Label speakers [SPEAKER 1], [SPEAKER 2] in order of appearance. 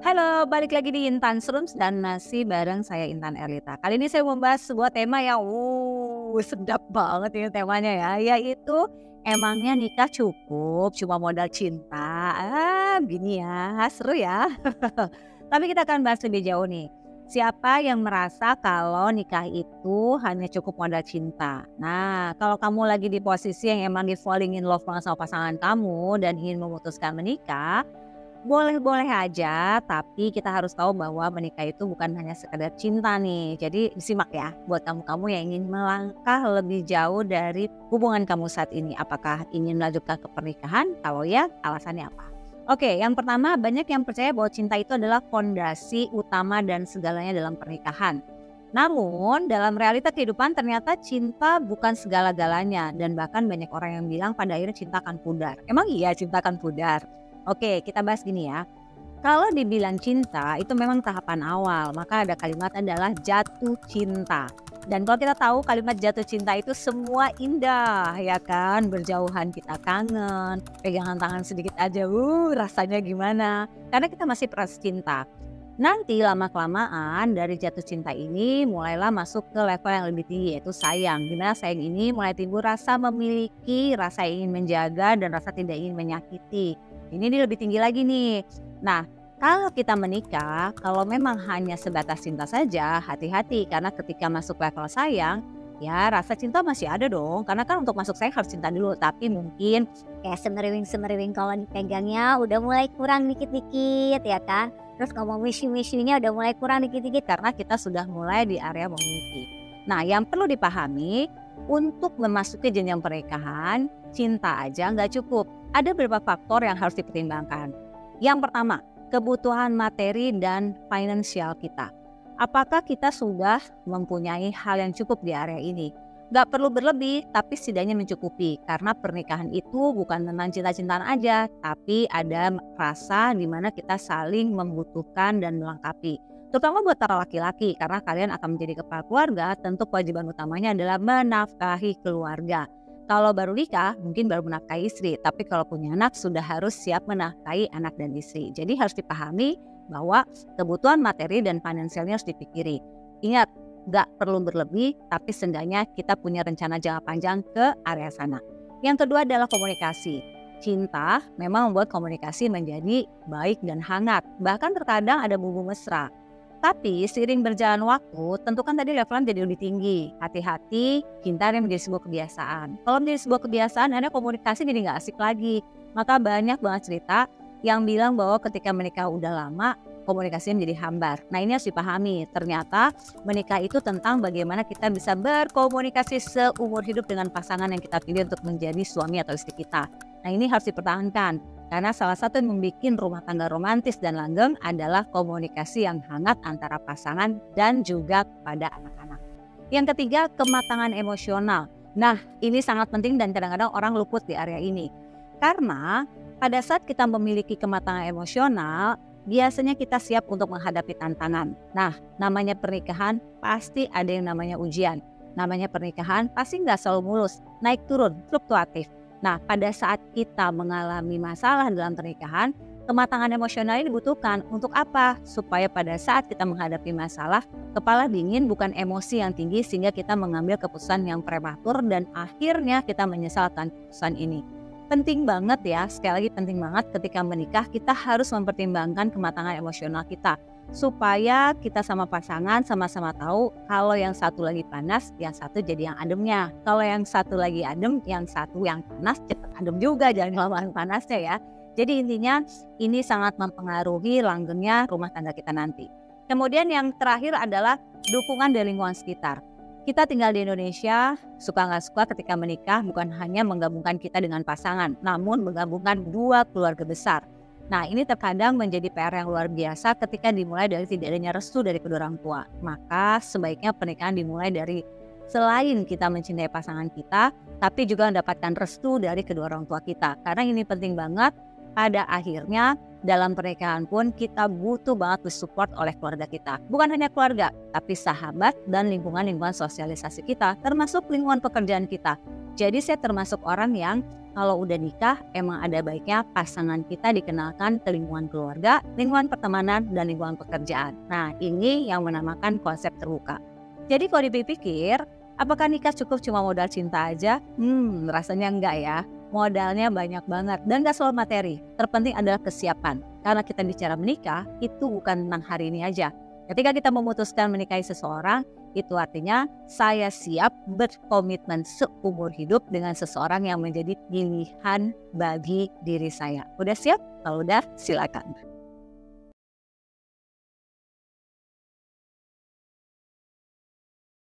[SPEAKER 1] Halo, balik lagi di Intan Srums dan masih bareng saya Intan Erlita. Kali ini saya membahas sebuah tema yang sedap banget ini temanya ya, yaitu emangnya nikah cukup cuma modal cinta? Gini ya, seru ya. Tapi kita akan bahas lebih jauh nih. Siapa yang merasa kalau nikah itu hanya cukup modal cinta? Nah, kalau kamu lagi di posisi yang emang di falling in love banget sama pasangan kamu dan ingin memutuskan menikah, boleh-boleh aja, tapi kita harus tahu bahwa menikah itu bukan hanya sekedar cinta nih. Jadi simak ya buat kamu-kamu yang ingin melangkah lebih jauh dari hubungan kamu saat ini. Apakah ingin melanjutkan ke pernikahan? Kalau ya, alasannya apa? Oke, yang pertama, banyak yang percaya bahwa cinta itu adalah fondasi utama dan segalanya dalam pernikahan. Namun dalam realita kehidupan ternyata cinta bukan segala-galanya, dan bahkan banyak orang yang bilang pada akhirnya cinta akan pudar. Emang iya cinta akan pudar? Oke, kita bahas gini ya. Kalau dibilang cinta itu memang tahapan awal, maka ada kalimat adalah jatuh cinta. Dan kalau kita tahu kalimat jatuh cinta itu semua indah, ya kan? Berjauhan kita kangen, pegangan tangan sedikit aja, rasanya gimana? Karena kita masih peras cinta. Nanti lama-kelamaan dari jatuh cinta ini mulailah masuk ke level yang lebih tinggi, yaitu sayang. Dimana sayang ini mulai timbul rasa memiliki, rasa ingin menjaga, dan rasa tidak ingin menyakiti. Ini lebih tinggi lagi nih. Nah, kalau kita menikah, kalau memang hanya sebatas cinta saja, hati-hati. Karena ketika masuk level sayang, ya rasa cinta masih ada dong. Karena kan untuk masuk sayang harus cinta dulu. Tapi mungkin
[SPEAKER 2] Kayak semeriwing-semeriwing kalau dipegangnya udah mulai kurang dikit-dikit ya kan. Terus ngomong wishy-wishy-nya udah mulai kurang dikit-dikit.
[SPEAKER 1] karena kita sudah mulai di area memiliki. Nah, yang perlu dipahami, untuk memasuki jenjang pernikahan, cinta aja nggak cukup. Ada beberapa faktor yang harus dipertimbangkan. Yang pertama, kebutuhan materi dan finansial kita. Apakah kita sudah mempunyai hal yang cukup di area ini? Gak perlu berlebih, tapi setidaknya mencukupi. Karena pernikahan itu bukan tentang cinta-cintaan aja, tapi ada rasa di mana kita saling membutuhkan dan melengkapi. Terutama buat para laki-laki, karena kalian akan menjadi kepala keluarga, tentu kewajiban utamanya adalah menafkahi keluarga. Kalau baru nikah, mungkin baru menafkahi istri, tapi kalau punya anak sudah harus siap menafkahi anak dan istri. Jadi harus dipahami bahwa kebutuhan materi dan finansialnya harus dipikiri. Ingat, gak perlu berlebih, tapi seenggaknya kita punya rencana jangka panjang ke area sana. Yang kedua adalah komunikasi. Cinta memang membuat komunikasi menjadi baik dan hangat. Bahkan terkadang ada bumbu mesra. Tapi seiring berjalan waktu, tentu kan tadi levelnya jadi lebih tinggi. Hati-hati, cinta yang menjadi sebuah kebiasaan. Kalau menjadi sebuah kebiasaan, akhirnya komunikasi jadi gak asik lagi. Maka banyak banget cerita yang bilang bahwa ketika menikah udah lama, komunikasinya menjadi hambar. Nah, ini harus dipahami. Ternyata menikah itu tentang bagaimana kita bisa berkomunikasi seumur hidup dengan pasangan yang kita pilih untuk menjadi suami atau istri kita. Nah, ini harus dipertahankan. Karena salah satu yang membuat rumah tangga romantis dan langgeng adalah komunikasi yang hangat antara pasangan dan juga kepada anak-anak. Yang ketiga, kematangan emosional. Nah, ini sangat penting dan kadang-kadang orang luput di area ini. Karena pada saat kita memiliki kematangan emosional, biasanya kita siap untuk menghadapi tantangan. Nah, namanya pernikahan pasti ada yang namanya ujian. Namanya pernikahan pasti nggak selalu mulus, naik turun, fluktuatif. Nah, pada saat kita mengalami masalah dalam pernikahan, kematangan emosional ini dibutuhkan. Untuk apa? Supaya pada saat kita menghadapi masalah, kepala dingin bukan emosi yang tinggi sehingga kita mengambil keputusan yang prematur dan akhirnya kita menyesalkan keputusan ini. Penting banget ya, sekali lagi penting banget ketika menikah kita harus mempertimbangkan kematangan emosional kita. Supaya kita sama pasangan sama-sama tahu kalau yang satu lagi panas, yang satu jadi yang ademnya. Kalau yang satu lagi adem, yang satu yang panas cepat adem juga, jangan kelamaan panasnya ya. Jadi intinya ini sangat mempengaruhi langgengnya rumah tangga kita nanti. Kemudian yang terakhir adalah dukungan dari lingkungan sekitar. Kita tinggal di Indonesia, suka nggak suka ketika menikah bukan hanya menggabungkan kita dengan pasangan, namun menggabungkan dua keluarga besar. Nah, ini terkadang menjadi PR yang luar biasa ketika dimulai dari tidak adanya restu dari kedua orang tua. Maka sebaiknya pernikahan dimulai dari selain kita mencintai pasangan kita, tapi juga mendapatkan restu dari kedua orang tua kita. Karena ini penting banget, pada akhirnya dalam pernikahan pun kita butuh banget disupport oleh keluarga kita. Bukan hanya keluarga, tapi sahabat dan lingkungan sosialisasi kita, termasuk lingkungan pekerjaan kita. Jadi saya termasuk orang yang kalau udah nikah emang ada baiknya pasangan kita dikenalkan ke lingkungan keluarga, lingkungan pertemanan, dan lingkungan pekerjaan. Nah, ini yang menamakan konsep terbuka. Jadi kalau dipikir, apakah nikah cukup cuma modal cinta aja? Rasanya enggak ya. Modalnya banyak banget dan gak selalu materi. Terpenting adalah kesiapan. Karena kita bicara menikah, itu bukan tentang hari ini aja. Ketika kita memutuskan menikahi seseorang, itu artinya saya siap berkomitmen seumur hidup dengan seseorang yang menjadi pilihan bagi diri saya. Udah siap? Kalau udah, silakan.